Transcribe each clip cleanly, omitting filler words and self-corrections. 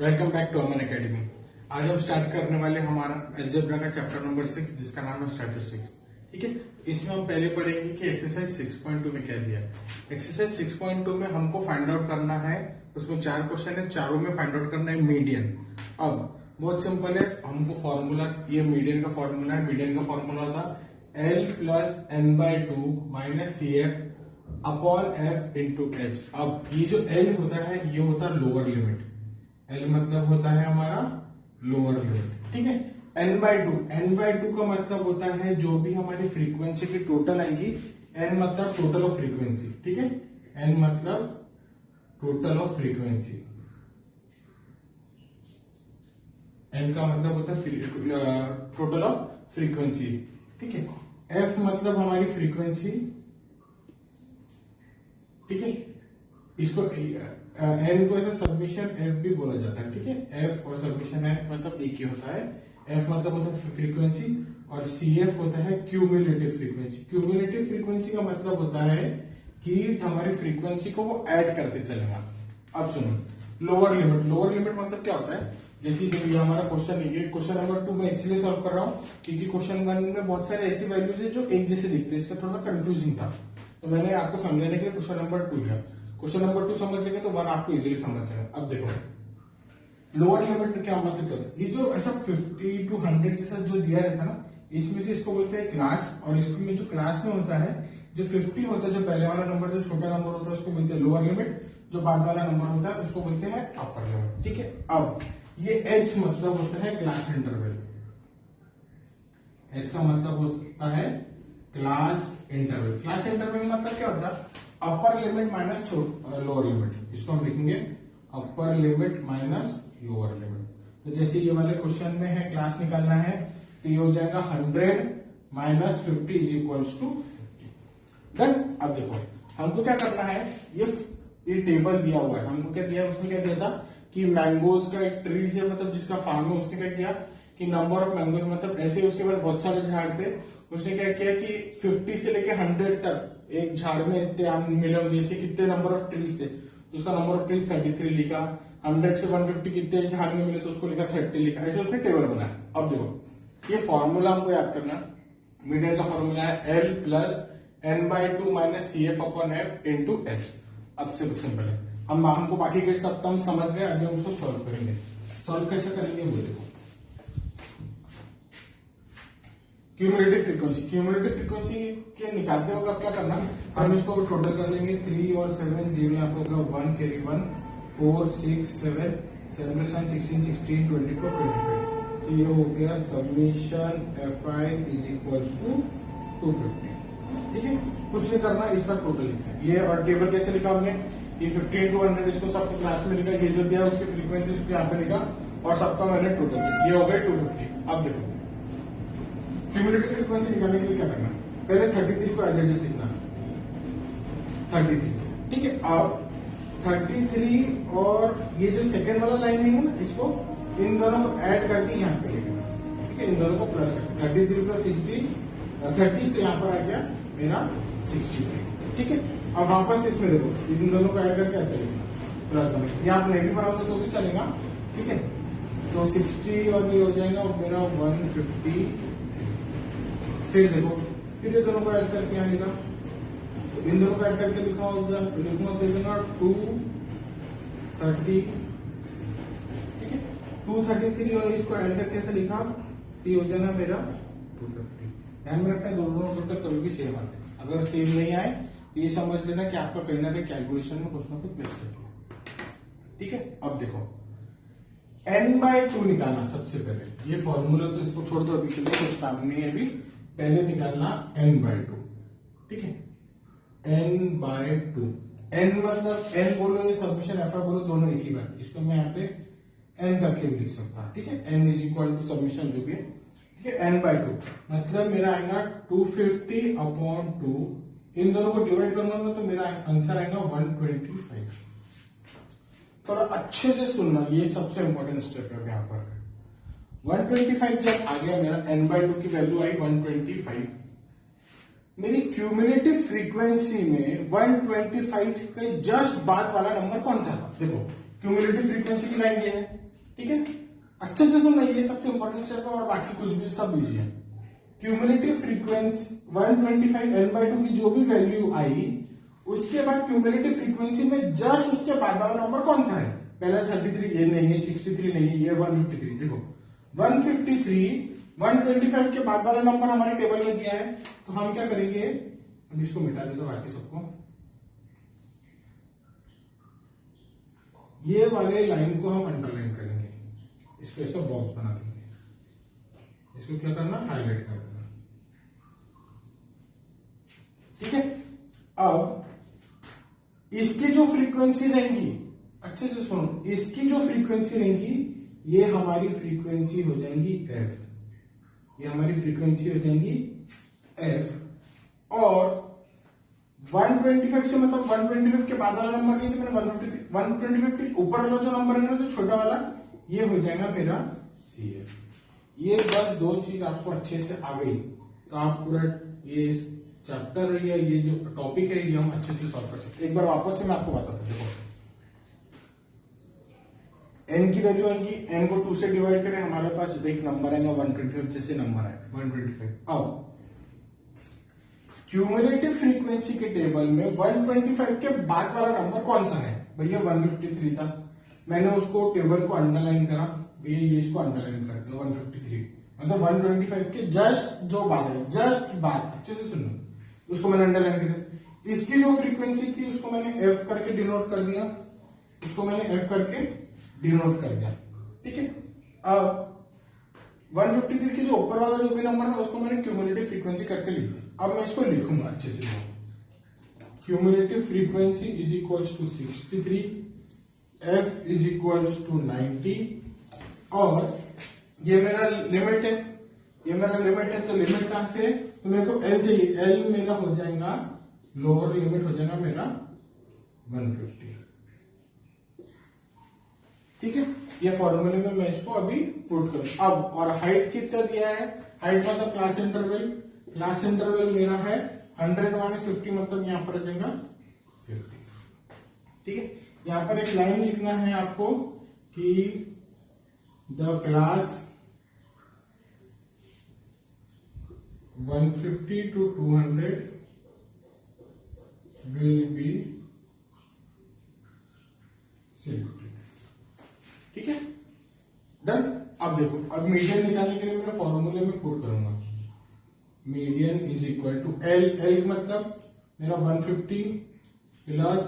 Welcome back to Aman academy. आज हम start करने वाले हमारा अलजेब्रा का चैप्टर नंबर 6 जिसका नाम है स्टैटिस्टिक्स। ठीक है, इसमें हम पहले पढ़ेंगे कि एक्सरसाइज 6.2 में क्या दिया है। एक्सरसाइज 6.2 में हमको फाइंड आउट करना है, उसमें 4 क्वेश्चन है, चारों में फाइंड आउट करना है मीडियन। अब बहुत सिंपल है, हमको फॉर्मूला, ये मीडियन का फॉर्मूला है। मीडियन का फॉर्मूला था L plus n/2 minus CF upon F into H। अब ये जो L होता है ये होता है लोअर लिमिट। L मतलब होता है हमारा लोअर लिमिट। ठीक है, n/2 का मतलब होता है जो भी हमारी फ्रीक्वेंसी की टोटल आएगी। n मतलब टोटल ऑफ फ्रीक्वेंसी। ठीक है, n मतलब टोटल ऑफ फ्रीक्वेंसी। n का मतलब होता है टोटल ऑफ फ्रीक्वेंसी। ठीक है, f मतलब हमारी फ्रीक्वेंसी। ठीक है, इसको n को ऐसा सबमिशन f भी बोला जाता है। ठीक है, f और सबमिशन f मतलब एक ही होता है। f मतलब होता है फ्रीक्वेंसी और cf होता है क्यूमुलेटिव फ्रीक्वेंसी। क्यूमुलेटिव फ्रीक्वेंसी का मतलब होता है कि हमारी फ्रीक्वेंसी को वो ऐड करते चलेगा। अब सुनो, लोअर लिमिट। लोअर लिमिट मतलब क्या होता है, जैसे ये हमारा क्वेश्चन है, ये क्वेश्चन नंबर 2 मैं इसलिए सॉल्व कर रहा हूँ क्योंकि क्वेश्चन 1 में बहुत सारे ऐसी वैल्यूज है जो एक जैसे दिखते हैं, इसका थोड़ा सा कंफ्यूजिंग था, तो मैंने आपको समझाने के लिए क्वेश्चन नंबर 2 लिया। क्वेश्चन नंबर 2 समझ लेंगे तो 1 आपको इजीली समझ जाएगा। अब देखो, लोअर लिमिट में क्या मतलब क्या होता है, ये जो ऐसा 50 to 100 जैसा जो दिया रहता है ना, इसमें से इसको बोलते हैं क्लास, और इसमें जो क्लास में होता है, जो 50 होता है, जो पहले वाला नंबर, जो छोटा नंबर होता है उसको बोलते हैं लोअर लिमिट, जो बाद वाला नंबर होता है उसको बोलते हैं अपर लिमिट। ठीक है, अब ये H मतलब होता है क्लास इंटरवल। H का मतलब होता है क्लास इंटरवल। क्लास इंटरवल मतलब क्या होता है, upper limit minus lower limit. इसको हम लिखेंगे upper limit minus lower limit. तो जैसे ये वाले क्वेश्चन में है क्लास निकालना है, तो ये हो जाएगा 100 minus 50 is equals to 50। Done. अब देखो हमको क्या करना है, ये टेबल दिया हुआ है, हमको क्या दिया है, उसमें क्या दिया था कि मैंगोज का एक ट्री से, मतलब जिसका फार्म है, उसने क्या किया कि नंबर ऑफ मैंगोज, मतलब ऐसे ही उसके बाद बहुत सारे झाड़ थे, उसने क्या किया कि 50 से लेके 100 तक एक झाड़ में इतने आम मिले होंगे, जैसे कितने नंबर ऑफ ट्रीज थे, उसका नंबर ऑफ ट्रीज 33 लिखा। 100 से 150 कितने झाड़ में मिले तो उसको लिखा 30 लिखा। ऐसे उसने टेबल बनाया। अब देखो, ये फॉर्मूला हमको याद करना, मीडियन का फॉर्मूला है L plus n/2 minus CF upon F into H। अब से सिंपल है, हमको बाकी के सब टर्म समझ गए, अभी हम उसको सॉल्व करेंगे। सॉल्व कैसे करेंगे वो देखो। क्यूमुलेटिव फ्रीक्वेंसी, क्यूमुलेटिव फ्रीक्वेंसी के निकालते वक्त क्या करना, हम इसको टोटल कर लेंगे। 3 और 7 0, यहाँ पे होगा 1 कैरी 1, 4 6 7 7 प्लस 9 16 16 24 25। तो ये हो गया summation Fi is equal to 250। ठीक है, कुछ नहीं करना, इसका टोटल लिखना है ये। और टेबल कैसे लिखा हमने, ये 50 to 100 इसको सबको क्लास में लिखा, ये जो दिया उसकी फ्रीक्वेंसी उसको यहाँ पे लिखा, और सबका मैंने टोटल लिखा, ये हो गए 250। अब देखो क्यूमुलेटिव फ्रीक्वेंसी निकालने के लिए क्या करना, पहले 33 को एज इट इज लिखना, 33। ठीक है, अब 33 और ये जो सेकंड वाला लाइन है ना, इसको इन दोनों को ऐड करके यहाँ पे लिखना। ठीक है, इन दोनों को प्लस करके 33 प्लस 60 30, तो यहाँ पर आ गया मेरा 63। ठीक है, अब वापस इसमें देखो, इन दोनों को ऐड करके ऐसे लिखना, प्लस बनेगा। ये आप नहीं भी बनाओगे तो भी चलेगा। ठीक है, तो 60 और ये हो जाएगा मेरा 150। फिर देखो, फिर ये दोनों को ऐड करके यहाँ लिखा, तो इन दोनों को ऐड करके लिखा होगा, लिखूंगा तो लिखूंगा 230। ठीक है, 233 और इसको ऐड करके ऐसे लिखा, ये हो जाएगा मेरा 250। ध्यान में रखना है, दोनों टोटल कभी भी सेम आते हैं। अगर सेम नहीं आए तो ये समझ लेना कि आपका कहीं ना कहीं कैलकुलेशन में कुछ ना कुछ मिस्टेक है। ठीक है, अब देखो n/2 निकालना सबसे पहले। ये फॉर्मूला तो इसको छोड़ दो, अभी के लिए कुछ काम नहीं है, अभी पहले निकालना n/2। ठीक है, n/2, n मतलब n बोलो या सबमिशन Fi बोलो, दोनों एक ही बात। इसको मैं यहाँ पे n करके भी लिख सकता हूँ। ठीक है, n is equal to summation जो भी है, ठीक है, n/2 मतलब मेरा आएगा 250 अपॉन 2। इन दोनों को डिवाइड करूंगा तो मेरा आंसर आएगा 125। थोड़ा अच्छे से सुनना, ये सबसे इंपॉर्टेंट स्टेप है यहाँ पर। 125 जब आ गया, मेरा n/2 की वैल्यू आई 125। मेरी क्यूमुलेटिव फ्रीक्वेंसी में 125 के जस्ट बाद वाला नंबर कौन सा था, देखो क्यूमुलेटिव फ्रीक्वेंसी की लाइन ये है, ठीक है, अच्छे से सुनना, ये सबसे इंपॉर्टेंट स्टेप है और बाकी कुछ भी सब इजी है। क्यूमुलेटिव फ्रीक्वेंसी 125 n/2 की जो भी वैल्यू आई, उसके बाद क्यूमुलेटिव फ्रीक्वेंसी में जस्ट उसके बाद वाला नंबर कौन सा है? पहला 33 ये नहीं है, 63 नहीं है, ये 153। देखो 153 125 के बाद वाला नंबर हमारे टेबल में दिया है, तो हम क्या करेंगे, अब इसको मिटा देते बाकी सबको, ये वाले लाइन को हम अंडरलाइन करेंगे, इसको ऐसा बॉक्स बना देंगे, इसको क्या करना, हाईलाइट कर देना। ठीक है, अब इसकी जो फ्रीक्वेंसी रहेगी, अच्छे से सुनो, इसकी जो फ्रीक्वेंसी रहेगी ये हमारी फ्रीक्वेंसी हो जाएंगी एफ, ये हमारी फ्रीक्वेंसी हो जाएंगी एफ, और 125 से मतलब 125 के बाद वाला नंबर नहीं, तो मैंने 125 के ऊपर वाला जो नंबर है ना, जो छोटा वाला, ये हो जाएगा मेरा सी एफ। ये बस दो चीज आपको अच्छे से आ गई तो आप पूरा ये चैप्टर या ये जो टॉपिक है ये हम अच्छे से सॉल्व कर सकते हैं। एक बार वापस से मैं आपको बताता हूं, देखो n की वैल्यू आएगी, n को 2 से डिवाइड करें, हमारे पास एक नंबर आएगा 125, जैसे नंबर है 125। अब क्यूमुलेटिव फ्रीक्वेंसी के टेबल में 125 के बाद वाला नंबर कौन सा है? भैया 153 था, मैंने उसको टेबल को अंडरलाइन करा, भैया ये इसको अंडरलाइन कर दिया 153, मतलब 125 के जस्ट जो बाद है, जस्ट बाद, अच्छे से सुनो, उसको मैंने अंडरलाइन कर दिया। इसकी जो फ्रीक्वेंसी थी उसको मैंने एफ करके डिनोट कर दिया, उसको मैंने एफ करके डिनोट कर दिया। ठीक है, अब 153 के जो ऊपर वाला जो भी नंबर था उसको मैंने क्यूमुलेटिव फ्रीक्वेंसी करके लिख दी। अब मैं इसको लिखूंगा अच्छे से, cumulative frequency is equals to 63, F is equals to 90, और ये मेरा लिमिट है, ये मेरा लिमिट है, तो लिमिट कहां से, तो मेरे को एल चाहिए, एल मेरा हो जाएगा, लोअर लिमिट हो जाएगा मेरा 150। ठीक है, ये फॉर्मूले में मैं इसको अभी पुट करूं। अब और हाइट कितना दिया है, हाइट मतलब क्लास इंटरवल, क्लास इंटरवल मेरा है 100 - 50, मतलब यहां पर आ जाएगा 50। ठीक है, यहां पर एक लाइन लिखना है आपको कि the class 150 to 200 will be selected. ठीक है, डन। अब देखो, अब मीडियन निकालने के लिए मैं फॉर्मूले में पुट करूंगा, median is equal to L, L मतलब मेरा 150 प्लस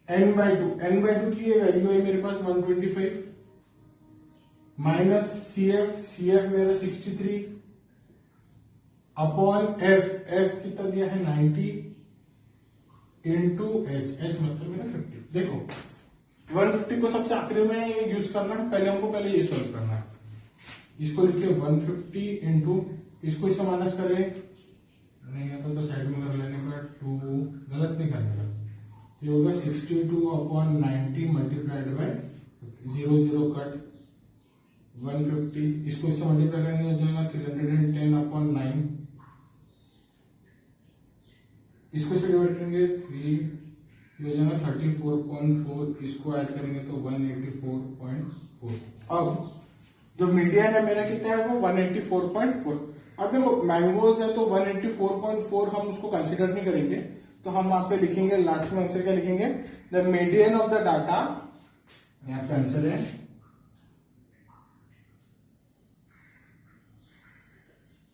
n/2, n/2 की ये वैल्यू है मेरे पास 125, माइनस CF, CF मेरा 63 अपॉन F, F कितना दिया है 90 इंटू H, H मतलब मेरा 50। देखो 150 को सबसे आखिरी में यूज करना है, पहले हमको पहले ये सॉल्व करना है, इसको लिखिए 150 इंटू, इसको इससे माइनस करें, नहीं आता तो साइड में कर लेने का, 2 गलत नहीं करने का, तो होगा 62 अपॉन 90 मल्टीप्लाइड बाय 0 0 कट 150, इसको इससे मल्टीप्लाई करने हो जाएगा 310 अपॉन 9, इसको से डिवाइड करेंगे 3 हो जाएगा 34.4, इसको ऐड करेंगे तो 184.4। अब जो मीडियन है मेरा कितना है, वो 184.4। अब देखो मैंगोज है तो 184.4 हम उसको कंसीडर नहीं करेंगे, तो हम यहाँ पे लिखेंगे, लास्ट में आंसर क्या लिखेंगे, the median of the data, यहाँ पे आंसर है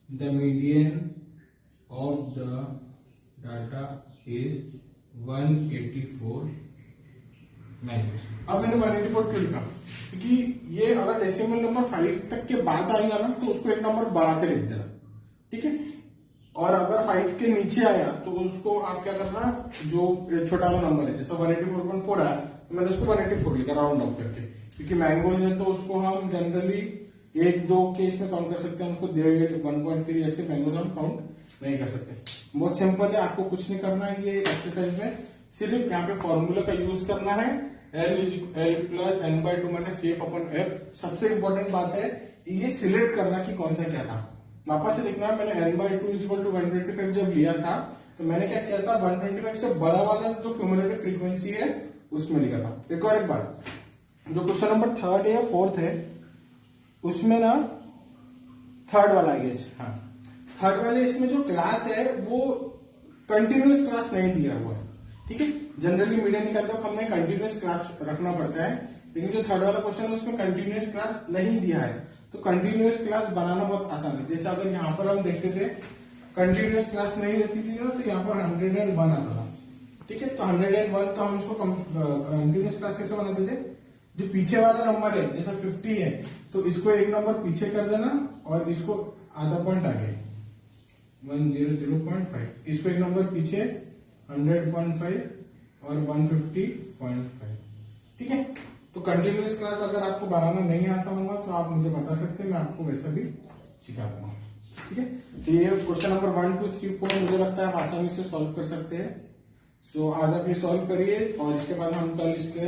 the median of the data is 184 mangoes. अब मैंने 184 क्यों लिखा, क्योंकि ये अगर डेसिमल नंबर 5 तक के बाद आएगा ना तो उसको एक नंबर बढ़ा के लिख देना। ठीक है, और अगर 5 के नीचे आया तो उसको आप क्या करना, जो छोटा वाला नंबर है, जैसे 184.4 आया तो मैंने उसको 184 लिखा राउंड ऑफ करके, क्योंकि मैंगोज है तो उसको हम जनरली 1-2 केस में काउंट कर सकते हैं, उसको 1.3 ऐसे मैंगोज हम काउंट नहीं कर सकते। बहुत सिंपल है, आपको कुछ नहीं करना है ये एक्सरसाइज में, सिर्फ यहाँ पे फॉर्मूला का यूज करना है, L plus n/2 minus CF upon F। सबसे इंपॉर्टेंट बात है ये सिलेक्ट करना कि कौन सा क्या था। वापस से देखना, मैंने n/2 इक्वल टू 125 जब लिया था तो मैंने क्या किया था, 125 से बड़ा वाला जो क्यूमुलेटिव फ्रीक्वेंसी है उसमें लिखा था। एक और एक बात, जो क्वेश्चन नंबर 3 है या 4 है उसमें ना थर्ड वाला गेज, हाँ थर्ड वाले इसमें जो क्लास है वो कंटिन्यूस क्लास नहीं दिया हुआ है, ठीक है। जनरली मीडिया निकालते वक्त हमें कंटिन्यूस क्लास रखना पड़ता है, लेकिन जो थर्ड वाला क्वेश्चन है उसमें कंटिन्यूस क्लास नहीं दिया है, तो कंटिन्यूस क्लास बनाना बहुत आसान है। जैसे अगर यहाँ पर हम देखते थे कंटिन्यूस क्लास नहीं रहती थी तो यहाँ पर 101 आता था, ठीक है। तो 101 तो हम इसको कंटिन्यूस क्लास कैसे बनाते थे, जो पीछे वाला नंबर है जैसे 50 है तो इसको एक नंबर पीछे कर देना और इसको आधा पॉइंट आगे 100.5, इसको एक नंबर पीछे 100.5 और 150.5, ठीक है। तो कंटिन्यूस क्लास अगर आपको बनाना नहीं आता होगा तो आप मुझे बता सकते हैं, मैं आपको वैसा भी सिखा दूंगा, ठीक है। तो ये क्वेश्चन नंबर 1, 2, 3, 4 मुझे लगता है आप आसानी से सॉल्व कर सकते हैं। सो आज आप ये सॉल्व करिए और इसके बाद हम कल इसके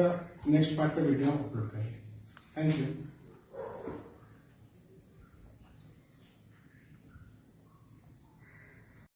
नेक्स्ट पार्ट का वीडियो अपलोड करेंगे। Thank you.